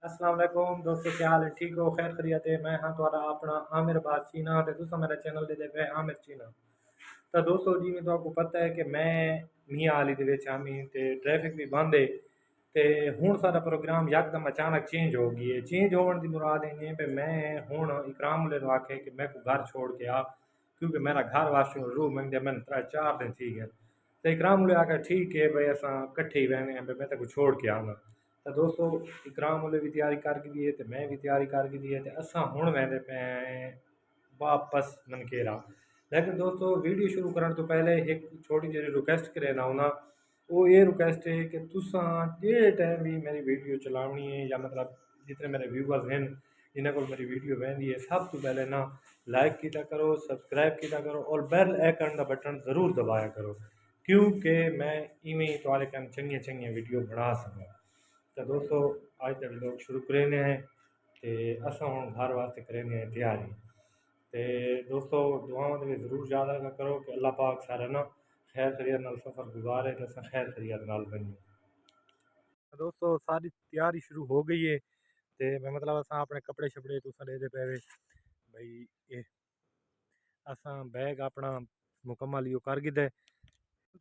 अस्सलाम वालेकुम दोस्तों, क्या हाल है? ठीक हो? खैर खैरियत है? मैं हाँ तुहारा अपना आमिर बात चीना ते तुसा मेरा चैनल दे पे आमिर चीना। तो दोस्तों जी मैं तो आपको पता है कि मैं मियाँ हाली दे विच आमी ते ट्रैफिक भी बंद है ते हुण सारा प्रोग्राम यकदम अचानक चेंज हो गई है। चेंज होने की मुराद इन्हें है कि मैं हुण इकराम वाले आखे कि मैं को घर छोड़ के आ, क्योंकि मेरा घर वास्ते रूह मंगदे मैंने 3-4 दिन थी गए। तो इकराम वाले आखे ठीक है भाई असां कट्ठे ही रहने हैं, मैं तेको छोड़ के आना। तो दोस्तों इकराम वाले भी तैयारी कर दी है तो मैं भी तैयारी कर दी है तो असां हुण वेंदे पे हैं वापस मनकेरा। लेकिन दोस्तों वीडियो शुरू करने तो पहले एक छोटी जी रिक्वेस्ट करेना होना, वो ये रिक्वेस्ट है कि तुसां जेड़े टाइम भी मेरी वीडियो चलानी है या मतलब जितने मेरे व्यूवर्स हैं जिन्हें को मेरी वीडियो वहदी है सब तो पहले ना लाइक किया करो, सब्सक्राइब किया करो और बेल आइकन का बटन ज़रूर दबाया करो, क्योंकि मैं इवें तुम्हारे कम चंगी चंगी वीडियो बना सकूँ। तो दोस्तों आज तक लोग शुरू करें हैं तो असा हम घर वास्ते करें हैं तैयारी। तो दोस्तों दुआओं में ज़रूर याद रखा करो कि अल्लाह पाक सारा ना खैर खैरियत नाल सफ़र गुजारे तो अस खैर खैरियत नाल बनिए। तो दोस्तों सारी तैयारी शुरू हो गई है तो मैं मतलब अस अपने कपड़े शपड़े तुसा दे पे भाई ये असा बैग अपना मुकम्मल यो कर गिदे।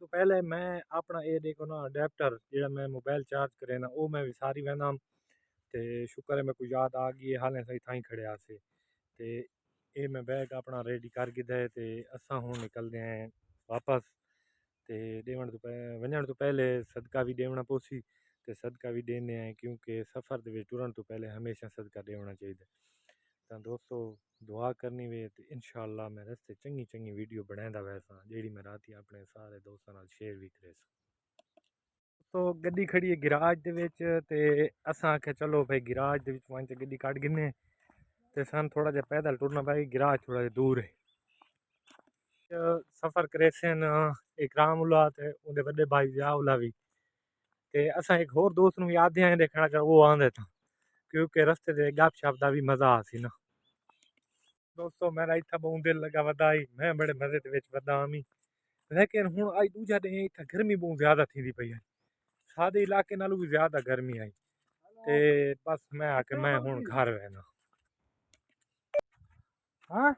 तो पहले मैं अपना ये देखो ना अडेप्टर जो मैं मोबाइल चार्ज करे ना वो मैं विसारी वहना तो शुक्र है मेरे को याद आ गई है, हालें सही थाई खड़े आसे तो ये मैं बैग अपना रेडी कर गिदा है तो असा हूँ निकलते हैं वापस। तो देवन तो वजन तो पहले सदका भी देना पोसी तो सदका भी देने हैं, क्योंकि सफ़र के टुरन तो पहले हमेशा सदका देना चाहिए। तो दोस्तों दुआ करनी वे तो इंशाअल्लाह मैं रस्ते चंगी चंगी वीडियो बनांदा वैसा जी मैं राती अपने सारे दोस्तों नाल शेयर भी करे। तो गड्डी खड़ी है गिराज दे विच ते असां आखे चलो भाई गिराज दे विच वहीं ते गड्डी कट गिने ते सन थोड़ा जा पैदल टुरना भाई गिराज थोड़ा जा दूर है। सफ़र करे सन इकराम उला ते उहदे बड़े भाई विआह उला भी ते असां एक होर दोस्त नूं भी आदे आए देखना चाह वो आंदे था, क्योंकि रस्ते दे गपशप दा भी मज़ा आ सी ना। दोस्तों मेरा इतना बहुत दिल लगा वधाई मैं बड़े मज़े दे विच वधा आमी, लेकिन हुण अज दूजा दिन इतना गर्मी बहुत ज़्यादा थी पई है, सादे इलाके नालों भी ज़्यादा गर्मी आई ते बस मैं आके मैं हुण घर रहना। हाँ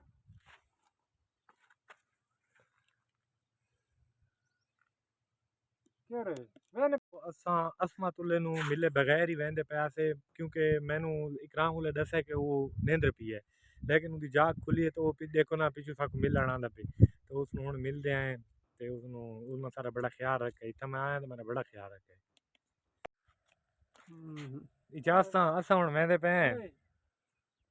मैंने असां असमत उल्ले नूं मिले बगैर ही वहंदे पे आसे, क्योंकि मैनू इकराम उल्ले दस्या कि वो नींदर पी है, लेकिन उनकी जाग खुली है तो वो देखो ना पिछू साकू मिलन आंदा पे तो उसनूं हुण मिलदे आए ते उसनूं उसने सारा बड़ा ख्याल रखे। इत्थै मैं आया तो मेरा बड़ा ख्याल रखे। इजाजत असां हुण वहंदे पे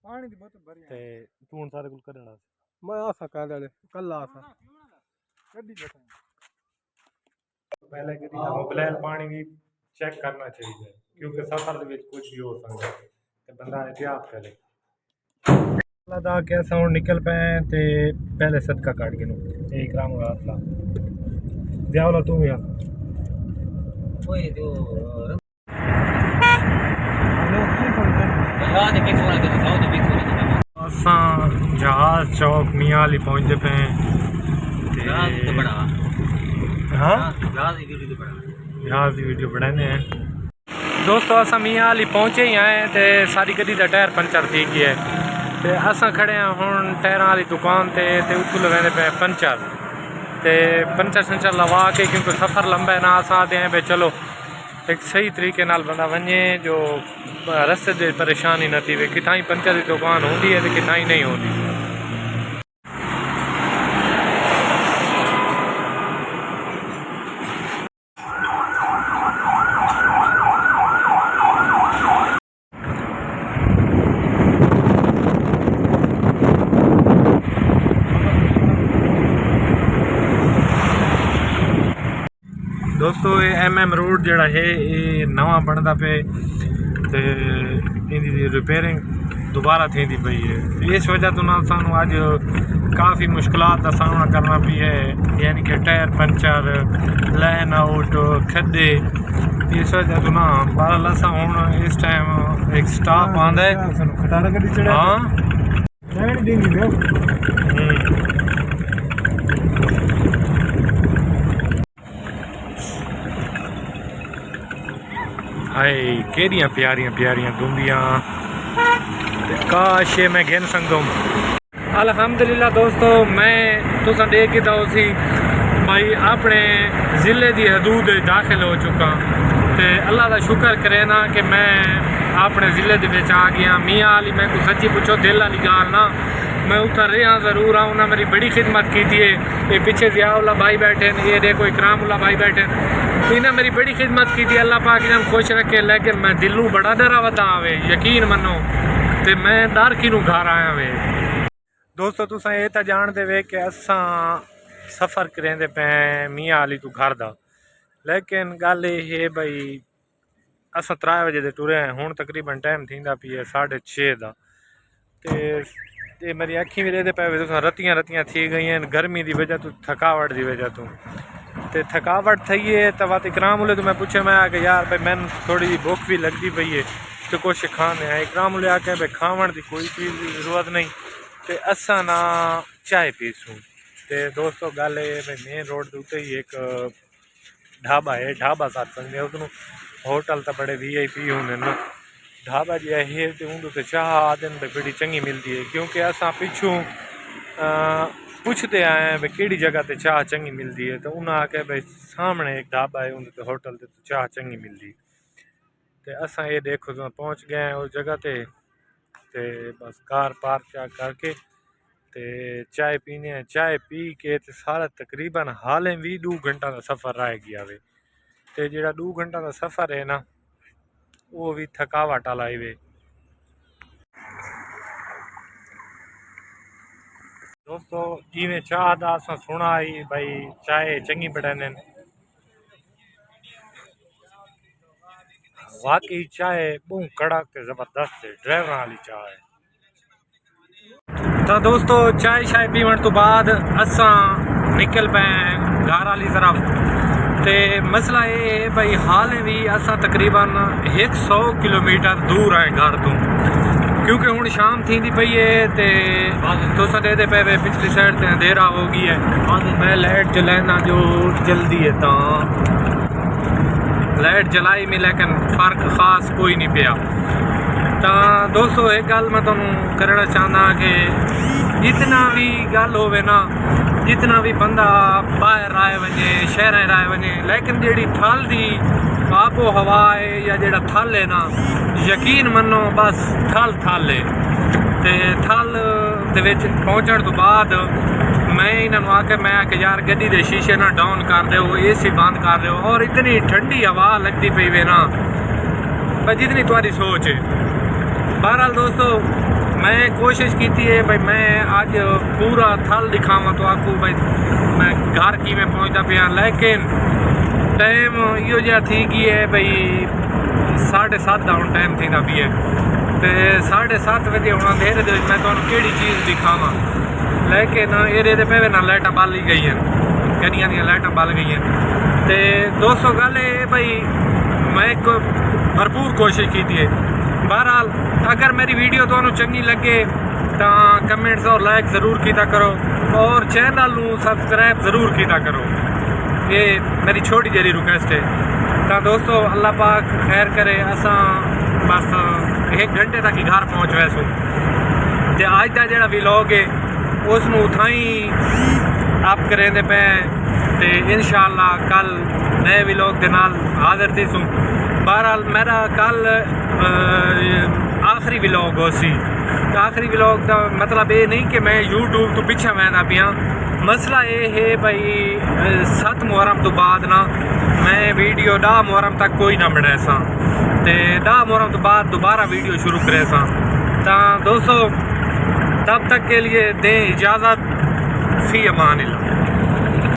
पानी दी बोतल भरी ते तू हुण सारे कुल कढणा मैं आसा कल आसा गड्डी बैठा पहले कभी मोबाइल पानी भी चेक करना चाहिए, क्योंकि सफर के विच कुछ भी हो सकता है ते बंदा एहतियात करे। अदा के असां हुण निकल पे ते पहले सदका काट गिनो ते इकराम रात ला जावला तू भी आ ओए जो असां जहाज चौक मियाँ अली पहुंचते पे हाँ जहाज की वीडियो बनाने हैं। दोस्तों असां मियाँ अली पहुंचे ही आए तो सारी गड्डी का टायर पंचर थी गया है तो असां खड़े हैं हुण टायरां वाली दुकान ते उत्थों लवेंदे पे पंचर ते पंचर शंचर लवा के, क्योंकि सफ़र लंबा है ना असां आते हैं भाई चलो एक सही तरीके नाल बंदा वने जो रस्ते से परेशानी न थी वे कितना ही पंचर की दुकान होती है तो कितना ही नहीं होती। दोस्तों ये MM रोड जड़ा है ये नवा बनता पे तो इनकी रिपेयरिंग दोबारा थी पई है, इस वजह तो ना सानू अज काफ़ी मुश्किलात का सामना करना पी है, यानी कि टायर पंचर लाइन आउट खड्डे। इस वजह तो ना बहरहाल असा हुण इस टाइम एक स्टाफ आंदा है हाँ हाय केड़ियां प्यारियां प्यारियां दुंबियां काश ये मैं गिन सकता हूँ। अल्हम्दुलिल्लाह दोस्तों मैं तुसा देख के सी भाई अपने ज़िले की हदूद दाखिल हो चुका तो अल्लाह का शुक्र करे ना कि मैं अपने ज़िले के आ गया। मियाँ वाली मैं कुछ सच्ची पुछो दिल वाली गाल ना मैं उतर रहा ज़रूर हाँ। उन्हें मेरी बड़ी खिदमत की है। ये पीछे ज़ियाउल्लाह भाई बैठे हैं, ये देखो इकरामुल्लाह भाई बैठे हैं। इन्हें मेरी बड़ी खिदमत की थी। अल्लाह पाक इन्हें खुश रखे। लेकिन मैं दिलों बड़ा डरा वता आवे यकीन मनो तो मैं डर कि घर आया वे। दोस्तों तुस ये तो जानते वे कि असा सफ़र करेंदे पे मियाँ वाली तू घर का। लेकिन गल ये है भाई असा 3 बजे टुरे हैं। हूँ तकरीबन टाइम थी पी है 6:30 का। तो मेरी अखी भी रेदे पे तो रतियाँ रतियाँ थी गई हैं गर्मी की वजह तो थकावट की वजह तो थकावट थी है। तो बात इकरामुल्लाह तो मैं पूछे मैं आके यार भाई मैंने थोड़ी जी भुख भी लगती पई है तो कुछ खाने आए। इकरामुल्लाह आके भाई खावन की कोई चीज़ की जरूरत नहीं तो असा ना चाय पीसूँ। तो दोस्तों गल है भाई मेन रोड के उत्ते ही एक ढाबा है, ढाबा साथ सकते उसनों होटल तो बड़े VIP होंगे ना। ढाबा जी है तो उन्होंने चाह आदि बड़ी चंगी मिलती है क्योंकि असा पिछू पूछते आए हैं भाई केड़ी जगह ते चाह चंगी मिलती है। तो उन्हें आके भाई सामने एक ढाबा है उनके होटल ते तो चाह चंगी मिलती। तो असा ये देखो तो पहुँच गए हैं उस जगह ते बस कार पार्क करके ते चाय पीने हैं। चाय पी के ते सारा तकरीबन हालें भी 2 घंटा का सफ़र रह गया वे। तो जो 2 घंटा का सफ़र है ना वो भी थकावट वाला ही वे। दोस्तों जिमें चाह का असा सुना ही भाई चाय चंगी बनाने वाकई चाय बहुत कड़क ते जबरदस्त है ड्राइवर वाली चाह है। तो दोस्तों चाय शाय पीवन तो बाद असा निकल पे घर वाली तरफ। तो मसला ये है भाई हाल भी असा तकरीबन 100 किलोमीटर दूर है घर तो क्योंकि हूँ शाम थी पई है तो दे पे पिछली साइड से अंधेरा हो गई है। मैं लाइट जलाना जो जल्दी है तो लाइट जलाई में लेकिन फ़र्क खास कोई नहीं पिया। तो दोस्तों एक गल मैं तुहानू करना चाहना कि जितना भी गल होवे ना जितना भी बंदा बाहर आए वजे शहर आए वजे लेकिन जी थल की आबो हवा है या जो थल है ना यकीन मनो बस थल थल है। तो थल पहुँचने तो बाद मैं इन्होंने आके मैं यार गड्डी के शीशे ना डाउन कर दो AC बंद कर दो और इतनी ठंडी हवा लगती पई वे ना भाई जितनी तुम्हारी सोच है। बहरहाल दोस्तों मैं कोशिश की है भाई मैं आज पूरा थल दिखावा तो आपको भाई मैं घर की में पहुँचता पाया। लेकिन टाइम यो जहा थी कि है भाई 7:30 का हूँ टाइम थी भी है। तो 7:30 बजे हूँ अंधेरे दे मैं तुम्हें केड़ी चीज़ दिखावा। लेकिन ये पे ना लाइटा बल ही गई हैं गड्डियां दी लाइटा बल गई हैं। तो दोस्तों गल है भाई मैं एक भरपूर कोशिश की है। बहरहाल अगर मेरी वीडियो तो चंगी लगे तो कमेंट्स और लाइक ज़रूर किया करो और चैनल को सब्सक्राइब ज़रूर किया करो। ये मेरी छोटी जरी रिक्वेस्ट है। तो दोस्तों अल्लाह पाक खैर करे असा बस 1 घंटे तक ही घर पहुँच वैसू। तो अज का जोड़ा व्लॉग है उसनू उठाई आप करेंदे पे तो इंशाअल्लाह कल नए व्लॉग के नाल हाजिर थी सूँ। बहरहाल मेरा कल आखिरी व्लॉग हो सी। तो आखिरी व्लॉग का मतलब ये नहीं कि मैं YouTube तो पीछे बहना पिया। मसला ये है भाई 7 मुहर्रम तो बाद ना मैं वीडियो 10 मुहर्रम तक कोई ना बनाए सा। तो 10 मुहर्रम तो बाद दोबारा वीडियो शुरू करे सा। तो दोस्तों तब तक के लिए दें इजाज़त। फ़ी अमान अल्लाह।